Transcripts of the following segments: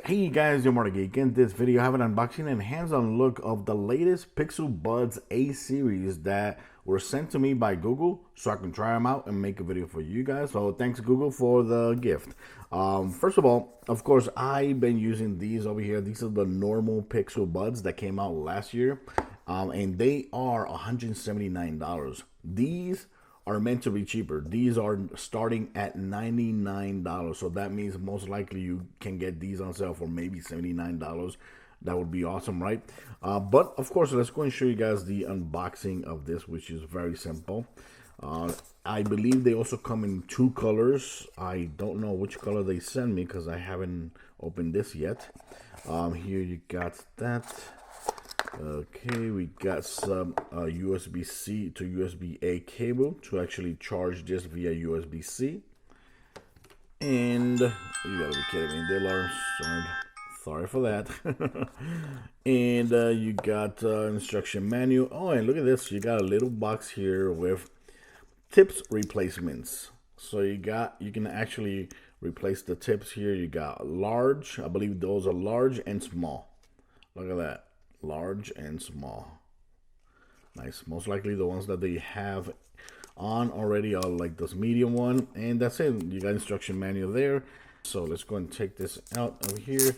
Hey guys, your Morning Geek. In this video, I have an unboxing and hands-on look of the latest Pixel Buds A series that were sent to me by Google so I can try them out and make a video for you guys. So thanks Google for the gift. First of all, of course, I've been using these over here. These are the normal Pixel Buds that came out last year, and they are $179. These are meant to be cheaper. These are starting at $99. So that means most likely you can get these on sale for maybe $79. That would be awesome, right? But of course, let's go and show you guys the unboxing of this, which is very simple. I believe they also come in two colors. I don't know which color they send me because I haven't opened this yet. Here you got that. Okay, we got some USB-C to USB-A cable to actually charge this via USB-C. And you gotta be kidding me, the alarm started. Sorry for that. And you got instruction manual. Oh, and look at this, you got a little box here with tips replacements. So you can actually replace the tips here. You got large, I believe those are large and small. Look at that. Large and small. Nice. Most likely the ones that they have on already are like this medium one, and that's it. You got instruction manual there. So let's go and take this out of here.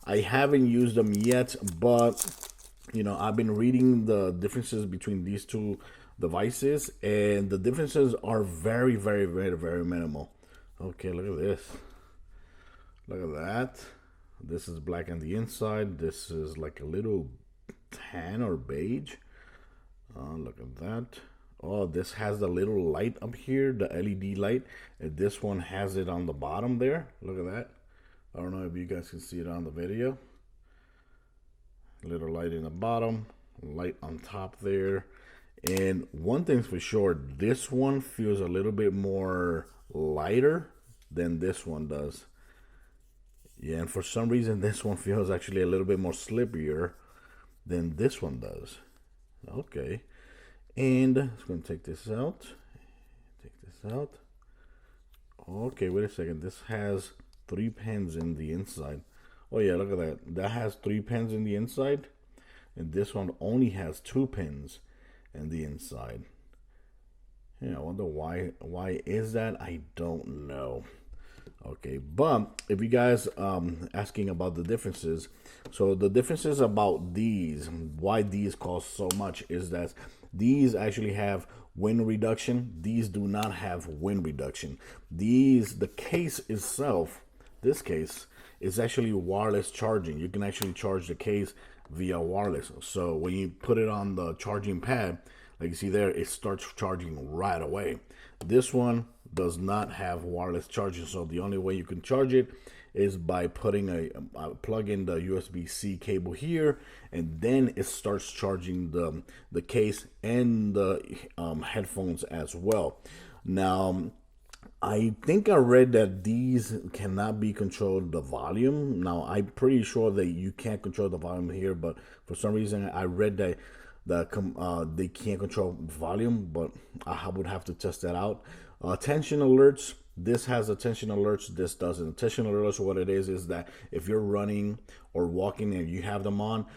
I haven't used them yet, but you know, I've been reading the differences between these two devices, and the differences are very, very, very, very minimal. Okay, look at this. Look at that. This is black on the inside. This is like a little tan or beige. Look at that. Oh, this has the little light up here, the LED light. And this one has it on the bottom there. Look at that. I don't know if you guys can see it on the video. Little light in the bottom, light on top there. And one thing's for sure, this one feels a little bit more lighter than this one does. Yeah, and for some reason, this one feels actually a little bit more slippier than this one does. Okay. And I'm going to take this out. Take this out. Okay, wait a second. This has 3 pins in the inside. Oh, yeah, look at that. That has 3 pins in the inside. And this one only has 2 pins in the inside. Yeah, I wonder why. Why is that? I don't know. Okay, but if you guys asking about the differences, so the differences about these, why these cost so much, is that these actually have wind reduction. These do not have wind reduction. These, the case itself, this case is actually wireless charging. You can actually charge the case via wireless. So when you put it on the charging pad, like you see there, it starts charging right away. This one does not have wireless charging, so the only way you can charge it is by putting plug in the USB-C cable here, and then it starts charging the case and the headphones as well. Now, I think I read that these cannot be controlled the volume. Now, I'm pretty sure that you can't control the volume here, but for some reason I read that they can't control volume, but I would have to test that out. Attention alerts. This has attention alerts. This doesn't. Attention alerts, what it is that if you're running or walking and you have them on,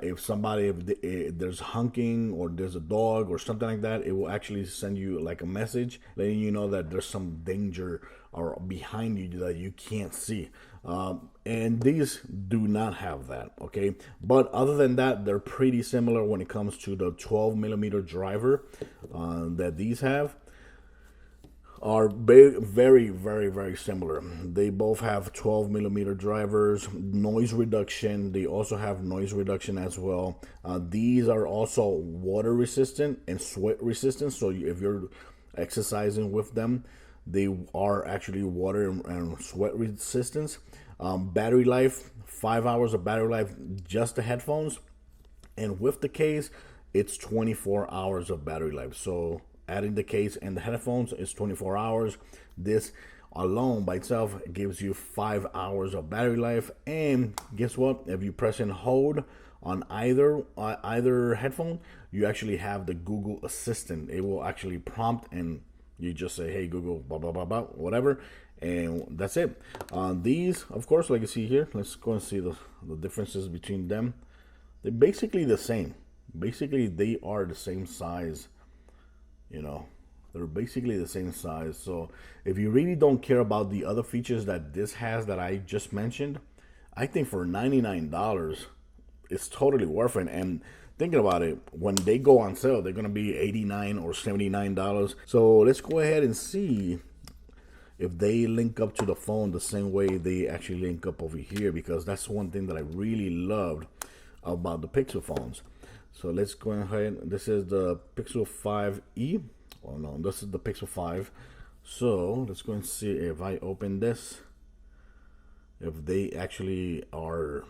if there's honking or there's a dog or something like that, it will actually send you like a message letting you know that there's some danger or behind you that you can't see. And these do not have that, okay? But other than that, they're pretty similar when it comes to the 12mm driver that these have. Are very, very, very similar. They both have 12mm drivers, noise reduction. They also have noise reduction as well. These are also water resistant and sweat resistant. So if you're exercising with them, they are actually water and sweat resistance. Battery life, 5 hours of battery life, just the headphones. And with the case, it's 24 hours of battery life. So adding the case and the headphones is 24 hours. This alone by itself gives you 5 hours of battery life. And guess what? If you press and hold on either headphone, you actually have the Google Assistant. It will actually prompt, and you just say, "Hey Google, blah blah blah blah," whatever, And that's it. These, of course, like you see here, let's go and see the differences between them. They're basically the same. Basically, they are the same size, you know. They're basically the same size. So if you really don't care about the other features that this has that I just mentioned, I think for $99, it's totally worth it. And thinking about it, when they go on sale, they're going to be $89 or $79. So let's go ahead and see if they link up to the phone the same way they actually link up over here, because that's one thing that I really loved about the Pixel phones. So let's go ahead. This is the Pixel 5e. Oh no, this is the Pixel 5. So let's go and see if I open this, if they actually are,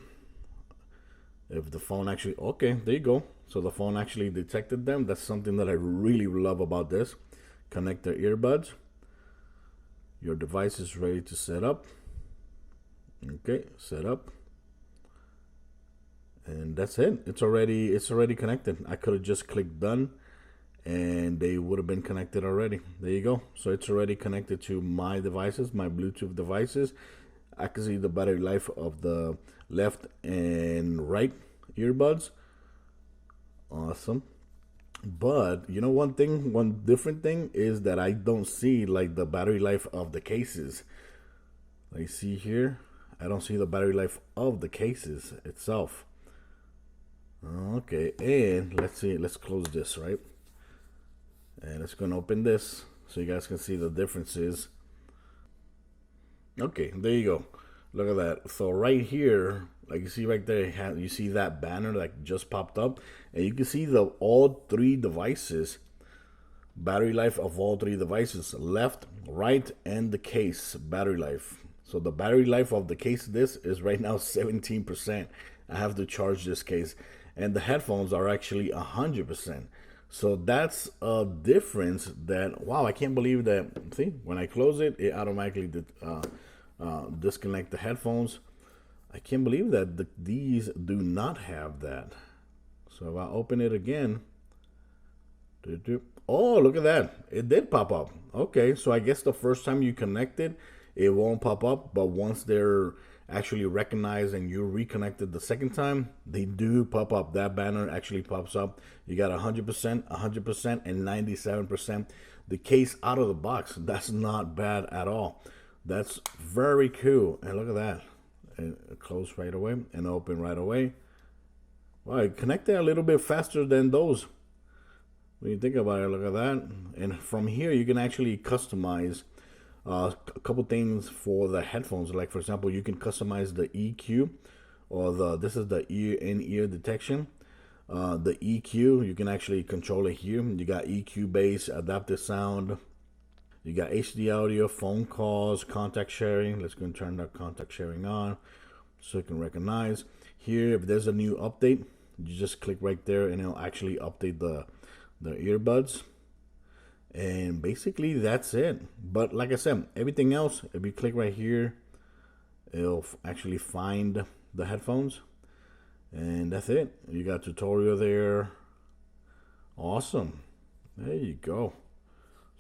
if the phone actually, okay, there you go. So the phone actually detected them. That's something that I really love about this. Connect the earbuds. Your device is ready to set up. Okay, set up. And that's it. It's already connected. I could have just clicked done and they would have been connected already. There you go. So it's already connected to my devices, my Bluetooth devices. I can see the battery life of the left and right earbuds. Awesome. But you know, one different thing is that I don't see like the battery life of the cases. Like see here, I don't see the battery life of the cases itself. Okay, and let's see, let's close this, right? And let's go and open this so you guys can see the differences. Okay, there you go. Look at that. So right here, like you see right there, you see that banner that just popped up, and you can see all three devices, battery life of all three devices, left, right, and the case battery life. So the battery life of the case, this is right now 17%. I have to charge this case, and the headphones are actually 100%. So that's a difference that, wow, I can't believe that. See, when I close it, it automatically disconnect the headphones. I can't believe that these do not have that. So if I open it again, oh, look at that. It did pop up. Okay, so I guess the first time you connect it, it won't pop up. But once they're actually recognized and you reconnected the second time, they do pop up. That banner actually pops up. You got 100%, 100%, and 97%. The case out of the box, that's not bad at all. That's very cool. And look at that. And close right away and open right away. Well, it connected a little bit faster than those. When you think about it, look at that. And from here, you can actually customize a couple things for the headphones. Like for example, you can customize the EQ, or this is the ear detection. The EQ, you can actually control it here. You got EQ bass, adaptive sound. You got HD audio, phone calls, contact sharing. Let's go and turn that contact sharing on so you can recognize. Here, if there's a new update, you just click right there and it'll actually update the earbuds. And basically that's it. But like I said, everything else, if you click right here, it'll actually find the headphones. And that's it. You got tutorial there. Awesome. There you go.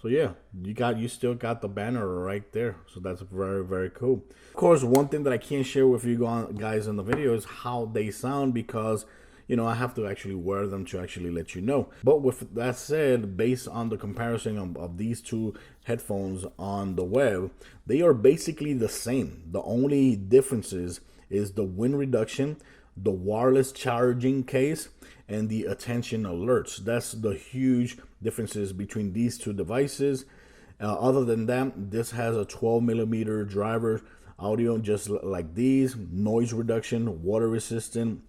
So yeah, you still got the banner right there. So that's very, very cool. Of course, one thing that I can't share with you guys in the video is how they sound, because you know, I have to actually wear them to actually let you know. But with that said, based on the comparison of these two headphones on the web, they are basically the same. The only differences is the wind reduction, the wireless charging case, and the attention alerts. That's the huge differences between these two devices. Other than that, this has a 12mm driver audio, just like these. Noise reduction, water resistant.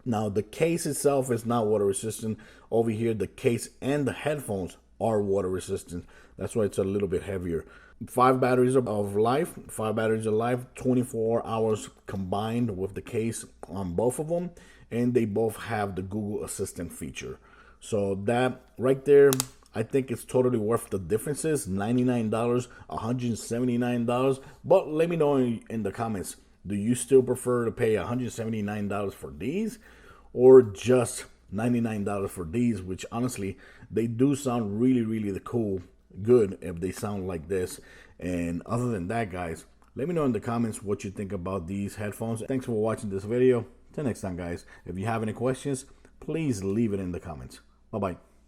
Now the case itself is not water resistant. Over here, the case and the headphones are water resistant. That's why it's a little bit heavier. 5 batteries of life, 24 hours combined with the case on both of them. And they both have the Google Assistant feature. So that right there, I think it's totally worth the differences. $99, $179. But let me know in the comments, do you still prefer to pay $179 for these, or just $99 for these? Which honestly, they do sound really, really cool, good if they sound like this. And other than that, guys, let me know in the comments what you think about these headphones. Thanks for watching this video. Till next time, guys. If you have any questions, please leave it in the comments. Bye-bye.